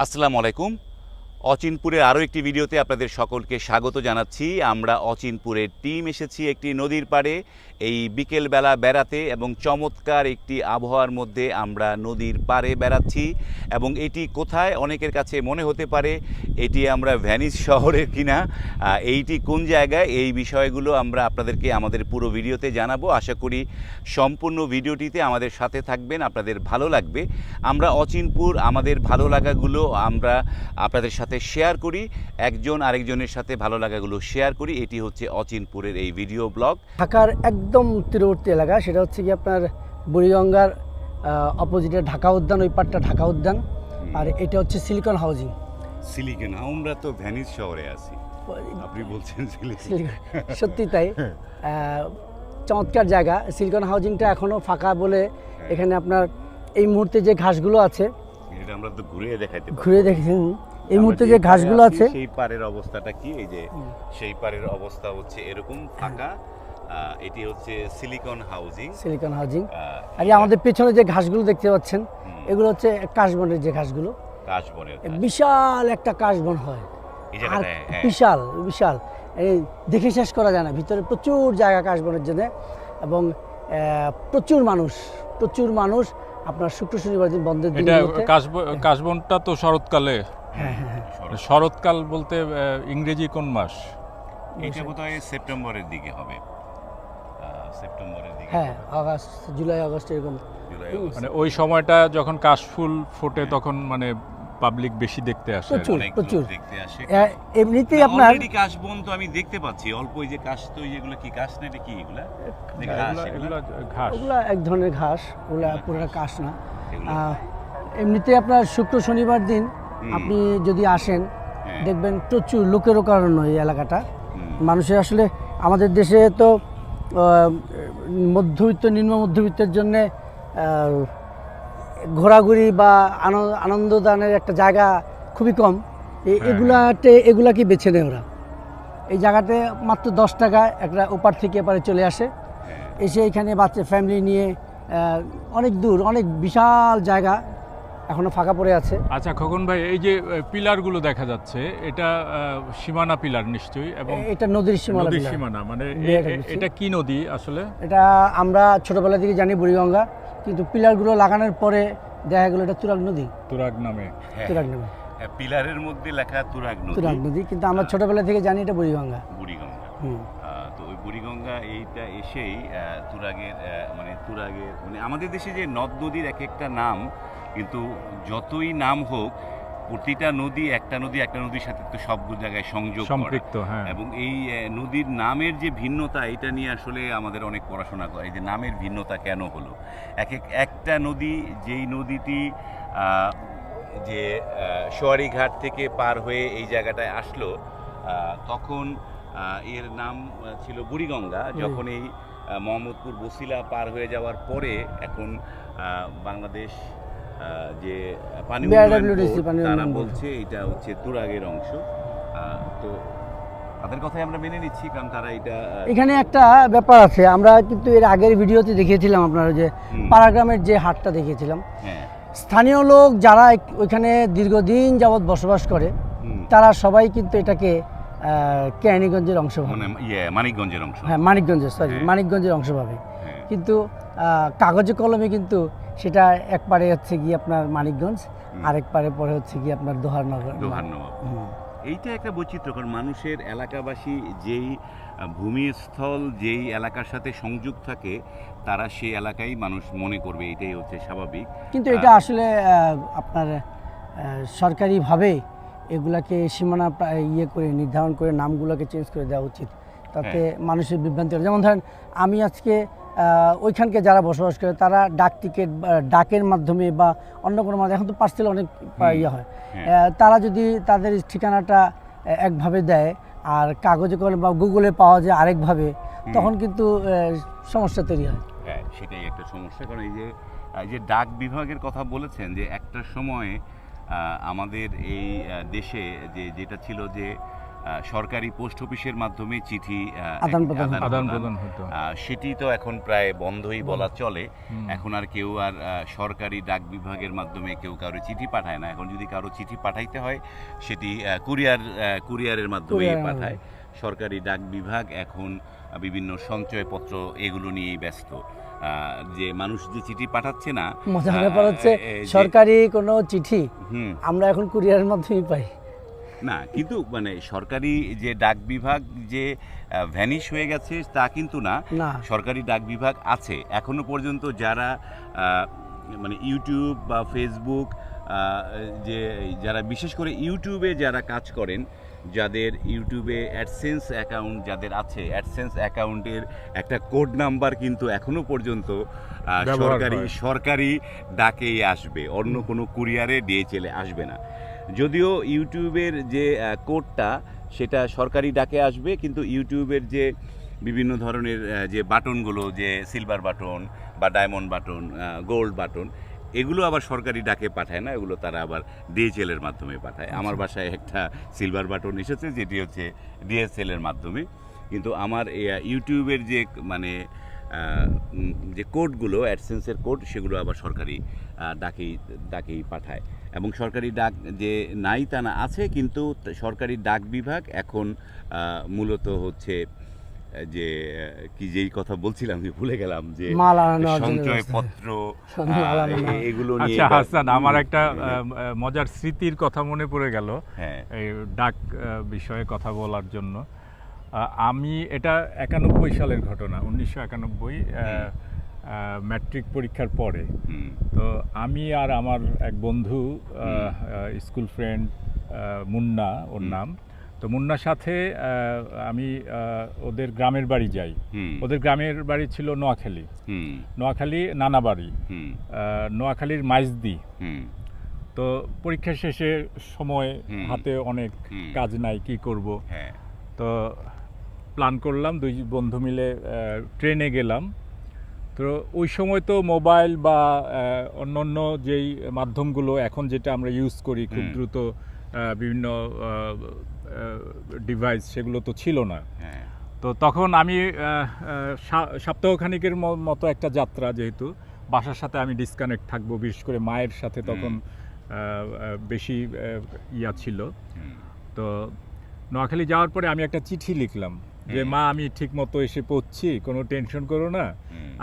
আসসালামু আলাইকুম। অচিনপুরের আরও একটি ভিডিওতে আপনাদের সকলকে স্বাগত জানাচ্ছি। আমরা অচিনপুরের টিম এসেছি একটি নদীর পাড়ে এই বিকেলবেলা বেড়াতে এবং চমৎকার একটি আবহাওয়ার মধ্যে আমরা নদীর পাড়ে বেড়াচ্ছি। এবং এটি কোথায় অনেকের কাছে মনে হতে পারে এটি আমরা ভ্যানিস শহরের কিনা, এইটি কোন জায়গায়, এই বিষয়গুলো আমরা আপনাদেরকে আমাদের পুরো ভিডিওতে জানাবো। আশা করি সম্পূর্ণ ভিডিওটিতে আমাদের সাথে থাকবেন, আপনাদের ভালো লাগবে। আমরা অচিনপুর আমাদের ভালো লাগাগুলো আমরা আপনাদের সাথে শেয়ার করি, একজন আরেকজনের সাথে ভালো লাগাগুলো শেয়ার করি। এটি হচ্ছে অচিনপুরের এই ভিডিও ব্লগ। ঢাকার একদম তীরবর্তী এলাকা, সেটা হচ্ছে কি আপনার বুড়িগঙ্গার অপোজিটে ঢাকা উদ্যান, ওই পাটটা ঢাকা উদ্যান, আর এটা হচ্ছে সিলিকন হাউজিং। সিলিকন, আমরা তো ভ্যানিস শহরে আছি, আপনি বলছেন সত্যি তাই। চমৎকার জায়গা। সিলিকন হাউজিংটা এখনও ফাঁকা বলে এখানে আপনার এই মুহূর্তে যে ঘাসগুলো আছে, এটা আমরা তো ঘুরে দেখাইতে পারি। ঘুরে দেখেন এই মুহূর্তে যে ঘাসগুলো আছে, সেই পাড়ের অবস্থাটা কি, এই যে সেই পাড়ের অবস্থা হচ্ছে এরকম ফাঁকা। এটি হচ্ছে সিলিকন হাউজিং। Silicon housing. আর আমাদের পেছনে যে ঘাসগুলো দেখতে পাচ্ছেন, এগুলো হচ্ছে কাশবনের যে ঘাসগুলো। কাশবনের বিশাল একটা কাশবন হয়, আর বিশাল বিশাল, এই দেখে শেষ করা যায় না। ভিতরে প্রচুর জায়গা কাশবনের জন্য, এবং প্রচুর মানুষ আপনার শুক্র শনিবার দিন বন্ধের দিন। কাশবনটা তো শরৎকালে। শরৎকাল বলতে ইংরেজি কোন মাস? এটা বোধহয় সেপ্টেম্বরের দিকে হবে, সেপ্টেম্বরের দিকে। হ্যাঁ, আগস্ট, জুলাই আগস্ট এরকম। মানে ওই সময়টা যখন কাশফুল ফোটে তখন মানে পাবলিক বেশি দেখতে আসে, প্রচুর দেখতে আসে। এমনিতেই আপনার অলরেডি কাশবন তো আমি দেখতে পাচ্ছি অল্প, এই যে কাশ, তো যেগুলো কি কাশ না, এটা কি এগুলা? ঘাস, ওগুলা এক ধরনের ঘাস, ওগুলা পুরোটা কাশ না। এমনিতে আপনার শুক্র শনিবার দিন আপনি যদি আসেন, দেখবেন প্রচুর লোকেরও কারণ এই এলাকাটা। মানুষের আসলে আমাদের দেশে তো মধ্যবিত্ত, নিম্ন মধ্যবিত্তের জন্যে ঘোরাঘুরি বা আনন্দদানের একটা জায়গা খুবই কম। এগুলাকে বেছে নেয় ওরা। এই জায়গাতে মাত্র 10 টাকায় একটা ওপার থেকে এপারে চলে আসে, এসে এখানে বাচ্চা ফ্যামিলি নিয়ে অনেক দূর, অনেক বিশাল জায়গা এখনো ফাঁকা পড়ে আছে। আচ্ছা খোকন ভাই, এই যে পিলারগুলো দেখা যাচ্ছে, এটা সীমানা পিলার নিশ্চয়ই, এবং এটা নদীর সীমানা। মানে এটা কি নদী আসলে? এটা আমরা ছোটবেলা থেকে জানি বুড়িগঙ্গা, কিন্তু পিলারগুলো লাগানোর পরে দেখা গেল এটা তুরাগ নদী। তুরাগ নামে পিলারের মধ্যে লেখা তুরাগ নদী, কিন্তু আমরা ছোটবেলা থেকে জানি এটা বুড়িগঙ্গা। তো ওই বুড়িগঙ্গা এইটা এসেই তুরাগের মানে আমাদের দেশে যে নদ নদীর এক একটা নাম, কিন্তু যতই নাম হোক প্রতিটা নদী একটা নদীর সাথে তো সব জায়গায় সম্পৃক্ত। এবং এই নদীর নামের যে ভিন্নতা, এটা নিয়ে আসলে আমাদের অনেক পড়াশোনা করে, এই যে নামের ভিন্নতা কেন হলো। একটা নদী, যেই নদীটি যে সোয়ারিঘাট থেকে পার হয়ে এই জায়গাটায় আসলো, তখন এর নাম ছিল বুড়িগঙ্গা। যখন এই মোহাম্মদপুর বসিলা পার হয়ে যাওয়ার পরে এখন বাংলাদেশ যে পানি তারা বলছে এটা হচ্ছে তুরাগের অংশ। তো তাদের কথাই আমরা মেনে নিচ্ছি, কারণ তারা এখানে একটা ব্যাপার আছে। আমরা কিন্তু এর আগের ভিডিওতে দেখিয়েছিলাম, আপনারা যে পাড়াগ্রামের যে হাটটা দেখিয়েছিলাম, স্থানীয় লোক যারা ওইখানে দীর্ঘদিন যাবৎ বসবাস করে, তারা সবাই কিন্তু এটাকে কেরানীগঞ্জের অংশ ভাবে, মানিকগঞ্জের অংশ, মানিকগঞ্জের অংশ ভাবে। কিন্তু কাগজে কলমে কিন্তু সেটা একবারে হচ্ছে গিয়ে আপনার মানিকগঞ্জ, আরেক পারে পরে হচ্ছে গিয়ে আপনার দোহারনগর। এইটা একটা বৈচিত্র্য, কারণ মানুষের, এলাকাবাসী যেই ভূমিস্থল যেই এলাকার সাথে সংযোগ থাকে, তারা সেই এলাকায় মানুষ মনে করবে, এটাই হচ্ছে স্বাভাবিক। কিন্তু এটা আসলে আপনার সরকারিভাবে এগুলাকে সীমানা করে নির্ধারণ করে নামগুলোকে চেঞ্জ করে দেওয়া উচিত, তাতে মানুষের বিভ্রান্তি হয়। যেমন ধরেন, আমি আজকে ওইখানকে যারা বসবাস করে, তারা ডাকের মাধ্যমে বা অন্য কোনো মাধ্যমে, এখন তো পার্সেল অনেক হয়, তারা যদি তাদের ঠিকানাটা একভাবে দেয় আর কাগজে কলমে বা গুগলে পাওয়া যায় আরেকভাবে, তখন কিন্তু সমস্যা তৈরি হয়। সেটাই একটা সমস্যা। কারণ এই যে ডাক বিভাগের কথা বলেছেন, যে একটা সময় আমাদের এই দেশে যেটা ছিল যে সরকারি পোস্ট অফিসের মাধ্যমে চিঠি আদান প্রদান হতো। সেটি তো এখন প্রায় বন্ধই বলা চলে। এখন আর কেউ আর সরকারি ডাক বিভাগের মাধ্যমে কেউ কারো চিঠি পাঠায় না। এখন যদি কারো চিঠি পাঠাইতে হয় সেটি কুরিয়ারের মাধ্যমে পাঠায়। সরকারি ডাক বিভাগ এখন বিভিন্ন সঞ্চয়পত্র এগুলো নিয়েই ব্যস্ত। যে মানুষ যে চিঠি পাঠাচ্ছে না, মজার ব্যাপার হচ্ছে সরকারি কোনো চিঠি আমরা এখন কুরিয়ারের মাধ্যমে পাই না, কিন্তু মানে সরকারি যে ডাক বিভাগ যে ভ্যানিশ হয়ে গেছে তা কিন্তু না। সরকারি ডাক বিভাগ আছে এখনো পর্যন্ত। যারা মানে ইউটিউব বা ফেসবুক, যারা বিশেষ করে ইউটিউবে যারা কাজ করেন, যাদের ইউটিউবে অ্যাডসেন্স অ্যাকাউন্ট যাদের আছে, অ্যাডসেন্স অ্যাকাউন্টের একটা কোড নাম্বার কিন্তু এখনো পর্যন্ত সরকারি ডাকেই আসবে, অন্য কোনো কুরিয়ারে ডিএচএলে আসবে না। যদিও ইউটিউবের যে কোডটা সেটা সরকারি ডাকে আসবে, কিন্তু ইউটিউবের যে বিভিন্ন ধরনের যে বাটনগুলো, যে সিলভার বাটন বা ডায়মন্ড বাটন, গোল্ড বাটন, এগুলো আবার সরকারি ডাকে পাঠায় না, এগুলো তারা আবার ডিএচএল এর মাধ্যমে পাঠায়। আমার বাসায় একটা সিলভার বাটন এসেছে যেটি হচ্ছে ডিএসএল এর মাধ্যমে। কিন্তু আমার ইউটিউবের যে মানে যে কোডগুলো, অ্যাডসেন্সের কোড, সেগুলো আবার সরকারি ডাকেই পাঠায়। এবং সরকারি ডাক যে নাই তা না, আছে, কিন্তু সরকারি ডাক বিভাগ এখন মূলত হচ্ছে যে যেই কথা বলছিলাম আমি ভুলে গেলাম, যে সঞ্চয়পত্র এগুলো নিয়ে। আচ্ছা হাসান, আমার একটা মজার স্মৃতির কথা মনে পড়ে গেল এই ডাক বিষয়ে কথা বলার জন্য। আমি এটা 91 সালের ঘটনা, 1991 ম্যাট্রিক পরীক্ষার পরে। তো আমি আর আমার এক বন্ধু, স্কুল ফ্রেন্ড মুন্না ওর নাম, তো মুন্নার সাথে আমি ওদের গ্রামের বাড়ি যাই। ওদের গ্রামের বাড়ি ছিল নোয়াখালী নানাবাড়ি, নোয়াখালীর মাইজদি। তো পরীক্ষা শেষে সময় হাতে, অনেক কাজ নাই, কি করব। তো প্ল্যান করলাম, দুই বন্ধু মিলে ট্রেনে গেলাম। তো ওই সময় তো মোবাইল বা অন্যান্য যেই মাধ্যমগুলো এখন যেটা আমরা ইউজ করি খুব দ্রুত, বিভিন্ন ডিভাইস, সেগুলো তো ছিল না। তো তখন আমি সপ্তাহখানিকের মতো একটা যাত্রা, যেহেতু বাসার সাথে আমি ডিসকানেক্ট থাকবো, বিশেষ করে মায়ের সাথে তখন বেশি ইয়া ছিল। তো নোয়াখালী যাওয়ার পরে আমি একটা চিঠি লিখলাম যে মা, আমি ঠিক মতো এসে পৌঁছছি, কোনো টেনশন করো না,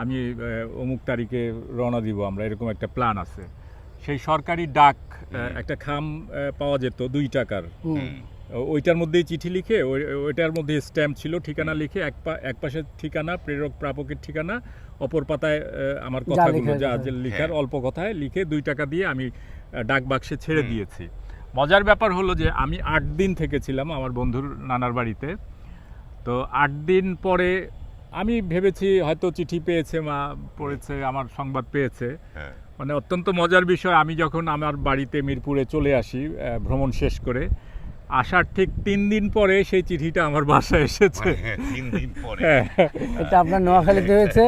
আমি অমুক তারিখে রওনা দিব, আমরা এরকম একটা প্ল্যান আছে। সেই সরকারি ডাক একটা খাম পাওয়া যেত 2 টাকার, ওইটার মধ্যেই চিঠি লিখে, ওইটার মধ্যে স্ট্যাম্প ছিল, ঠিকানা লিখে, এক পাশে ঠিকানা, প্রেরক প্রাপকের ঠিকানা, অপর পাতায় আমার কথাগুলো যা লিখার, অল্প কথায় লিখে 2 টাকা দিয়ে আমি ডাক বাক্সে ছেড়ে দিয়েছি। মজার ব্যাপার হলো যে আমি 8 দিন থেকেছিলাম আমার বন্ধুর নানার বাড়িতে। তো 8 দিন পরে আমি ভেবেছি হয়তো চিঠি পেয়েছে, মা পড়েছে, আমার সংবাদ পেয়েছে। মানে অত্যন্ত মজার বিষয়, আমি যখন আমার বাড়িতে মিরপুরে চলে আসি ভ্রমণ শেষ করে, আসার ঠিক 3 দিন পরে সেই চিঠিটা আমার বাসায় এসেছে। 3 দিন পরে এটা আপনার নোয়াখালীতে হয়েছে,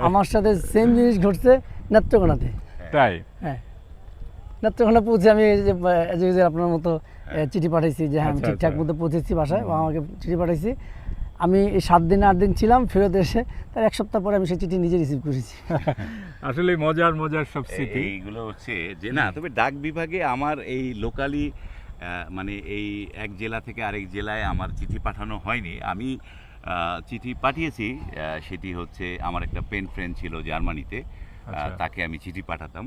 আমার সাথে সেম জিনিস ঘটছে নেত্রকোনাতে। তাই? হ্যাঁ, নেত্রকোনা পৌঁছে আমি যে আপনার মতো চিঠি পাঠাইছি যে হ্যাঁ আমি ঠিকঠাক মতো পৌঁছেছি বাসায়, বা আমাকে চিঠি পাঠাইছি। আমি 7 দিন 8 দিন ছিলাম, ফেরত এসে তার 1 সপ্তাহ পরে আমি সেই চিঠি নিজে রিসিভ করেছি। আসলে মজার সব স্মৃতি এইগুলো হচ্ছে যে না। তবে ডাক বিভাগে আমার এই লোকালি মানে এই এক জেলা থেকে আরেক জেলায় আমার চিঠি পাঠানো হয়নি। আমি চিঠি পাঠিয়েছি, সেটি হচ্ছে আমার একটা পেন ফ্রেন্ড ছিল জার্মানিতে, তাকে আমি চিঠি পাঠাতাম।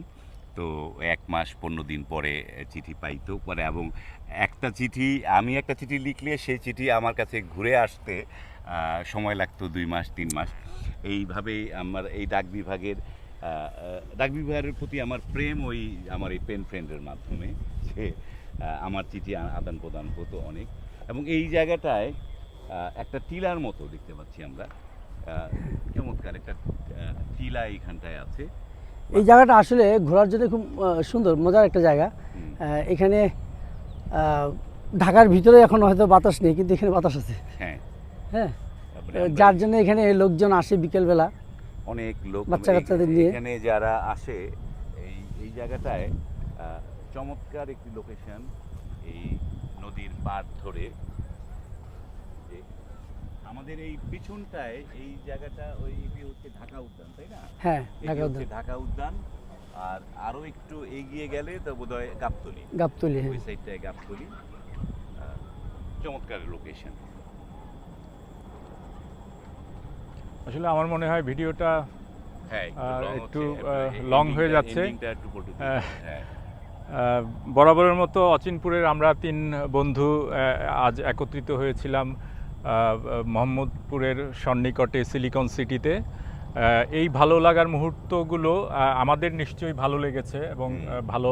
তো 1 মাস 15 দিন পরে চিঠি পাইতো পরে, এবং আমি একটা চিঠি লিখলে সেই চিঠি আমার কাছে ঘুরে আসতে সময় লাগতো 2 মাস 3 মাস। এইভাবেই আমার এই ডাক বিভাগের প্রতি আমার প্রেম ওই আমার এই পেন ফ্রেন্ডের মাধ্যমে, যে আমার চিঠি আদান প্রদান হতো অনেক। এবং এই জায়গাটায় একটা টিলার মতো দেখতে পাচ্ছি আমরা, চমৎকার একটা টিলা এইখানটায় আছে। এই জায়গাটা আসলে ঘোরার জন্য খুব সুন্দর, মজার একটা জায়গা। এখানে ঢাকার ভিতরে এখন হয়তো বাতাস নেই, কিন্তু এখানে বাতাস আছে। হ্যাঁ, যার জন্য এখানে লোকজন আসে বিকেলবেলা, অনেক লোক বাচ্চা কাচ্চাদের নিয়ে এখানে যারা আসে। এই জায়গাটায় চমৎকার একটি লোকেশন, এই নদীর পাড় ধরে আমাদের এই পিছনটায় এই জায়গাটা ওই এটি হচ্ছে ঢাকা উদ্যান, তাই না? হ্যাঁ, এটি ঢাকা হচ্ছে উদ্যান, ঢাকা উদ্যান। আর আরো একটু এগিয়ে গেলে তো বোধহয় গাবতলী, গাবতলী। হ্যাঁ, ওই সাইডটায় গাবতলী। চমৎকার লোকেশন। আসলে আমার মনে হয় ভিডিওটা হ্যাঁ, একটু লং হয়ে যাচ্ছে। একটু পটু হ্যাঁ। হ্যাঁ। বরাবরের মতো অচিনপুরের আমরা 3 বন্ধু আজ একত্রিত হয়েছিলাম মোহাম্মদপুরের সন্নিকটে সিলিকন সিটিতে। এই ভালো লাগার মুহূর্তগুলো আমাদের নিশ্চয়ই ভালো লেগেছে এবং ভালো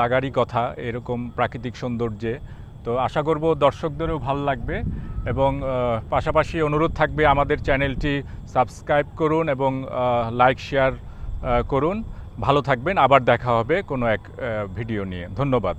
লাগারই কথা এরকম প্রাকৃতিক সৌন্দর্যে। তো আশা করব দর্শকদেরও ভালো লাগবে এবং পাশাপাশি অনুরোধ থাকবে আমাদের চ্যানেলটি সাবস্ক্রাইব করুন এবং লাইক শেয়ার করুন। ভালো থাকবেন, আবার দেখা হবে কোনো এক ভিডিও নিয়ে। ধন্যবাদ।